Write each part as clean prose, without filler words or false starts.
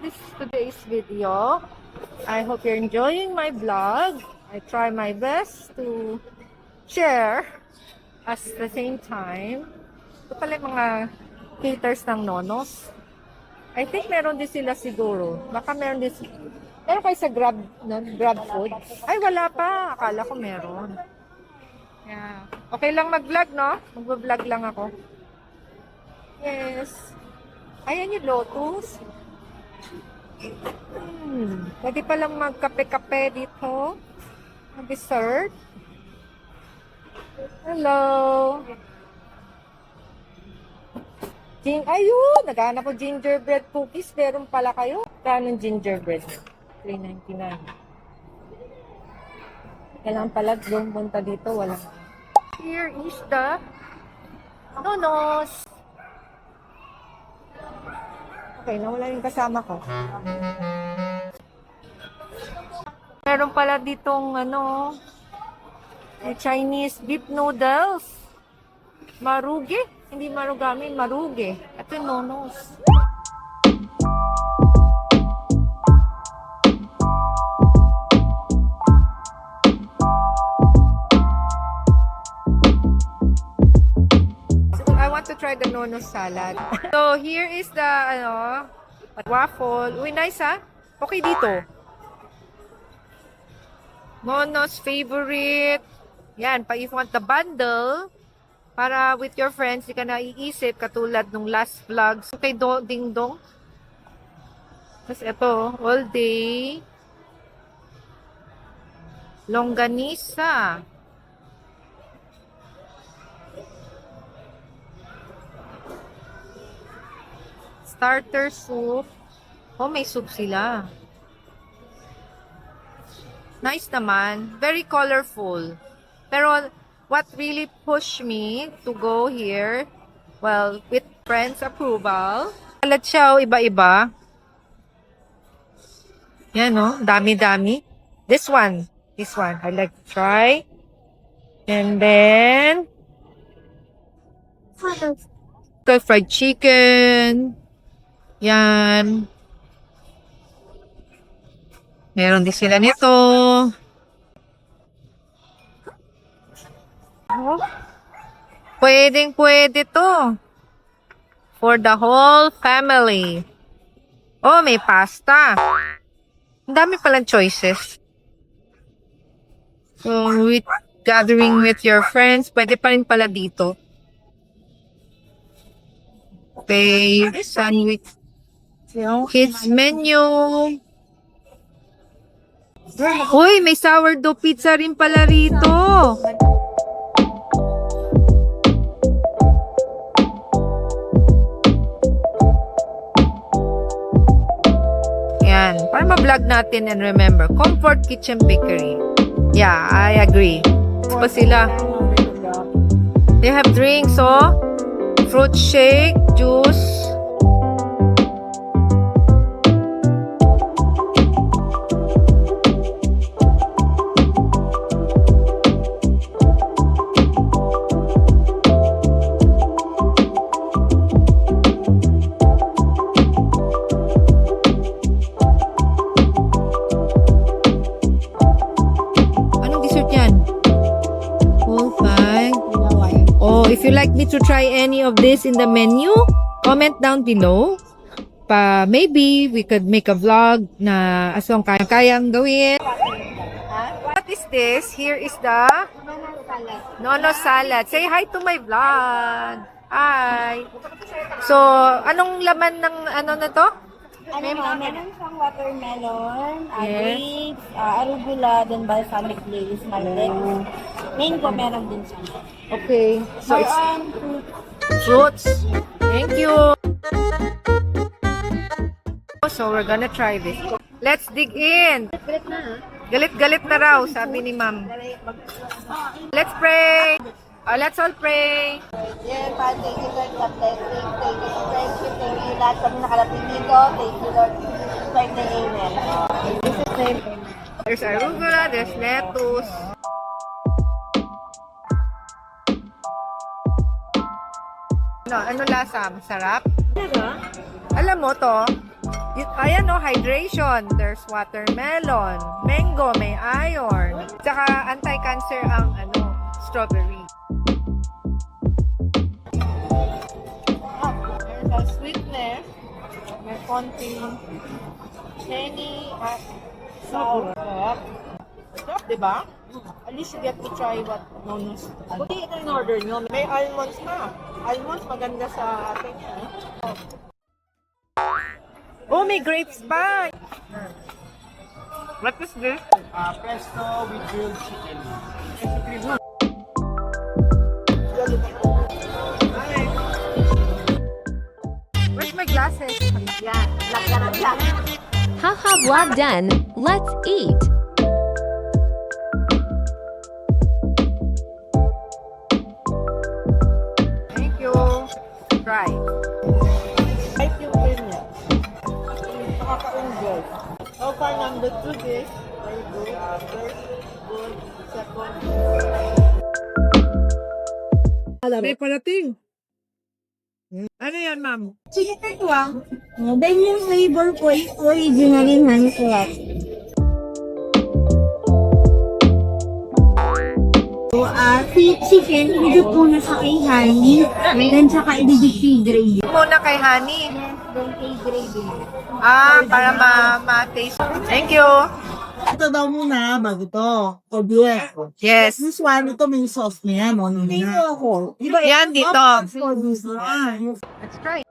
this today's video. I hope you're enjoying my vlog. I try my best to share at the same time. Ito pala yung mga caters ng Nonos. I think meron din sila siguro. Baka meron din meron kayo sa Grab, no? Grab food? Ay, wala pa. Akala ko meron. Yeah. Okay lang mag-vlog, no? Mag-vlog lang ako. Yes. Ayan yung Lotus. Pwede palang magkape-kape dito. Mag-dessert. Hello. Ayun! Naghanap ko gingerbread cookies. Meron pala kayo. Kanong gingerbread? $3.99. Kailangan pala doon punta dito. Walang. Here is the Nonos. Okay, nawala yung kasama ko. Meron pala ditong Chinese beef noodles. Maruge. Hindi marugami, maruge. Ito yung Nonos. I want to try the Nonos salad. So, here is the, waffle. Uy, nice ha? Okay dito. Nonos favorite. Yan, pa if you want the bundle, para with your friends, di ka na iisip, katulad nung last vlogs. Kay Ding Dong. Tapos ito, all day. Longganisa. Starter soup. Oh, may soup sila. Nice naman. Very colorful. Pero what really pushed me to go here, well, with friends' approval. Salad siya, iba-iba. Yan, no? Dami-dami. This one. I like to try. And then, fried chicken. Yan. Meron din sila nito. Oh. Pwedeng-pwede to. For the whole family. Oh, may pasta. Ang dami palang choices. So, with gathering with your friends, pwede pa rin pala dito. Okay, sandwich. Kids menu. Uy, may sourdough pizza rin pala rito. Yan, para ma-vlog natin and remember, Comfort Kitchen Bakery. Yeah, I agree. Pa sila. They have drinks, oh. Fruit shake, juice. If you like me to try any of this in the menu, comment down below. Maybe we could make a vlog na asong kayang gawin. What is this? Here is the Nonos salad. Say hi to my vlog. Hi. So, anong laman ng na to? Meron siyang watermelon, Yes. grapes, arugula, then balsamic glaze, mallet. Mango, meron din siya. Okay. So, it's Fruit. fruits. Thank you. So, we're gonna try this. Let's dig in. Galit na, ha? Galit-galit na raw, sabi ni ma'am. Let's pray. Let's all pray. Dear Father, thank you Lord sa blessing. Thank you for friendship. Thank you lahat kami nakalapit dito. Thank you Lord. Pray na amen. In Jesus' name, amen. There's arugula, there's lettuce. Ano lasa? Masarap? Talaga? Alam mo to, Ayan o, hydration. There's watermelon. Mango, may iron. Tsaka anti-cancer ang strawberry. There's a sweetness. May konting honey at sour. Sarap, diba? At least you get to try what Nono's. Buti ito in order nyo. May almonds na. Almonds maganda sa ating. Oh, may grapes pa! What is this? Pesto with grilled chicken. Where's my glasses? Yan, black ka na black. Haha vlog done. Let's eat. Thank you. Try. Right yung cream niya. Nakaka-enjoy. So far, number 2 is very good. First, good. Second, may parating. Ano yan, ma'am? Chicken tuwang. Then yung flavor ko is originally hand-crafted. So, chicken, higit muna sa kay honey, then saka i-degrade gravy. Muna kay honey. Then kay gravy. Para ma-taste. Thank you. Ito daw muna, bago to. Obvious. Yes. This one, ito may sauce niya. Hindi mo ako. Yan dito. One. Let's try.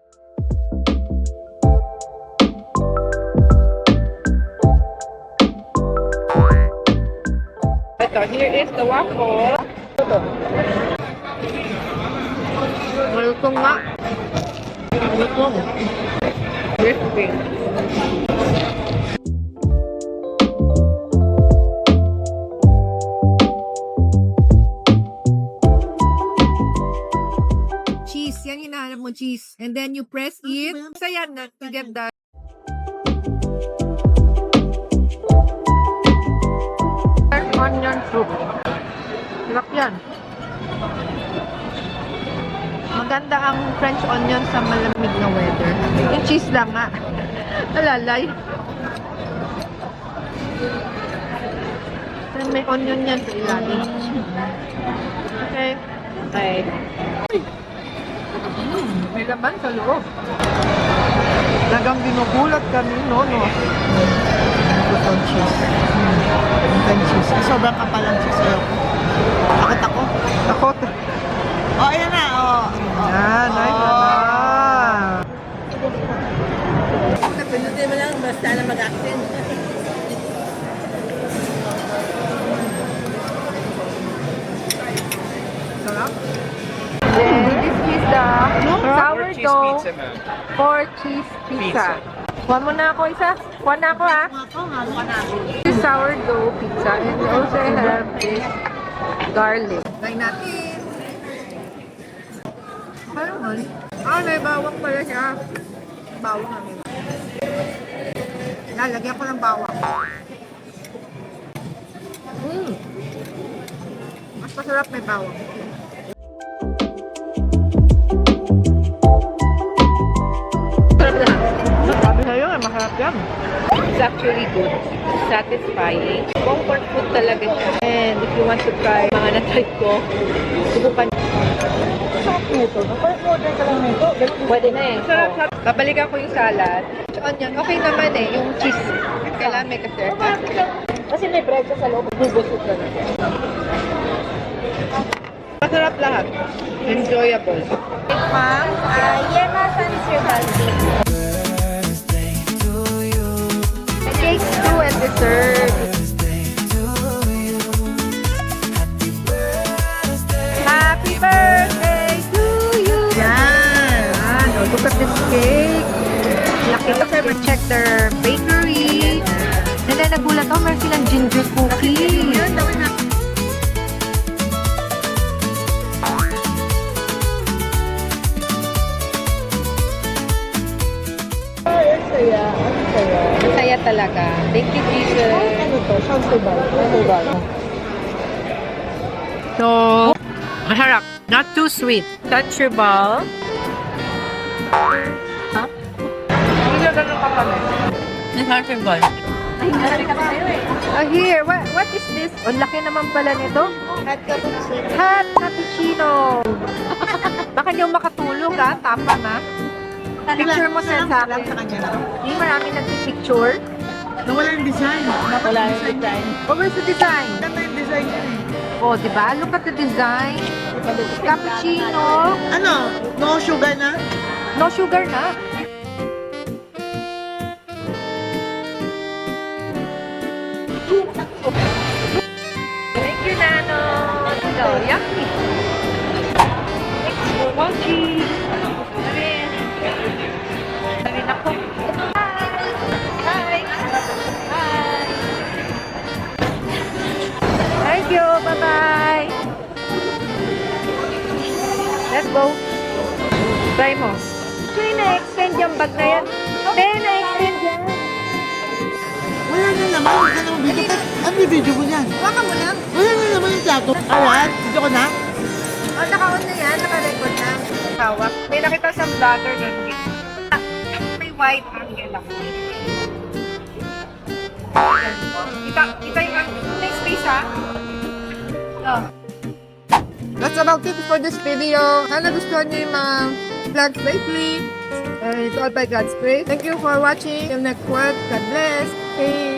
Ito, here is the waffle. Malutong nga. Malutong. Crispy. Cheese. Yan hinahanap mo, cheese. And then you press it. So yan, to get that. Onion soup. Sarap yan. Maganda ang French onion sa malamig na weather. Yung cheese lang nga. Alalay. Then may onion yan sa ilalim. Okay. Okay. May laman sa loob. Nagang binugulat kami, no? Ito cheese. Ito cheese. Sobrang kapal ang cheese. Takot ako. Takot. Oh, ayan na. Oh. Yan, nice na. Pinutin mo lang, basta na mag-accent. Sarap. Then, this is the sourdough for cheese pizza. Kuha mo na ako isa. Kuha na ako, ha? This is sourdough pizza. And we also have this garlic. Try natin. Parang may bawang pala siya. Bawang namin. Lalagyan ko ng bawang. Mas masarap may bawang. Sabi sa'yo, masarap yan. It's actually good. It's satisfying. Comfort food talaga siya. And if you want to try mga na-try ko, subukan. Sarap nito. Order ka lang nito. Pwede na eh. Sarap. Babalikan ko yung salad. Onion, okay naman eh. Yung cheese. Kailangan may kasi. Kasi may bread sa loob. Bubusog ka na. Masarap lahat. Enjoyable. Ma'am, Yema Sansibaldi. cakes too and dessert. Happy birthday to you! Yan! Oh, look at this cake. Laki. Let's check their bakery. And then nagulat ako, meron silang ginger cookie. Masaya talaga. Thank you, Jesus. Ano to? Shantuban. So, masarap. Not too sweet. Touch your ball. Ha? Hindi na ganun kapalit. Here, what is this? Ang laki naman pala nito. At cappuccino. Hot cappuccino. Baka hindi ako makatulog ha, tapa na. Picture mo sa Lang akin. sa kanya lang. Hindi marami nagpipicture. Nawala yung design. Wala yung design. Oh, where's the design? Ganda yung design niya eh. Oh, di ba? Look at the design. Cappuccino. Ano? No sugar na? No sugar na. Thank you, Nano. So, yummy. Thanks for watching. Rin ako. Hi. Hi. Thank you. Bye-bye. Let's go. Try mo. Actually, na-extend yung bag na yan. Na-extend yan. Wala na naman. Wala na video. Ano yung video mo yan? Baka mo lang. Wala na naman yung plato. Ayan, video ko na. Oh, naka-on na yan. Naka-record na. Hawak. May nakita sa vlogger doon. May wide angle ako. Kita yung may space ha? Oh. That's about it for this video. Sana gustuhan niyo yung mga vlogs lately. It's all by God's grace. Thank you for watching. Till next one. God bless. Hey.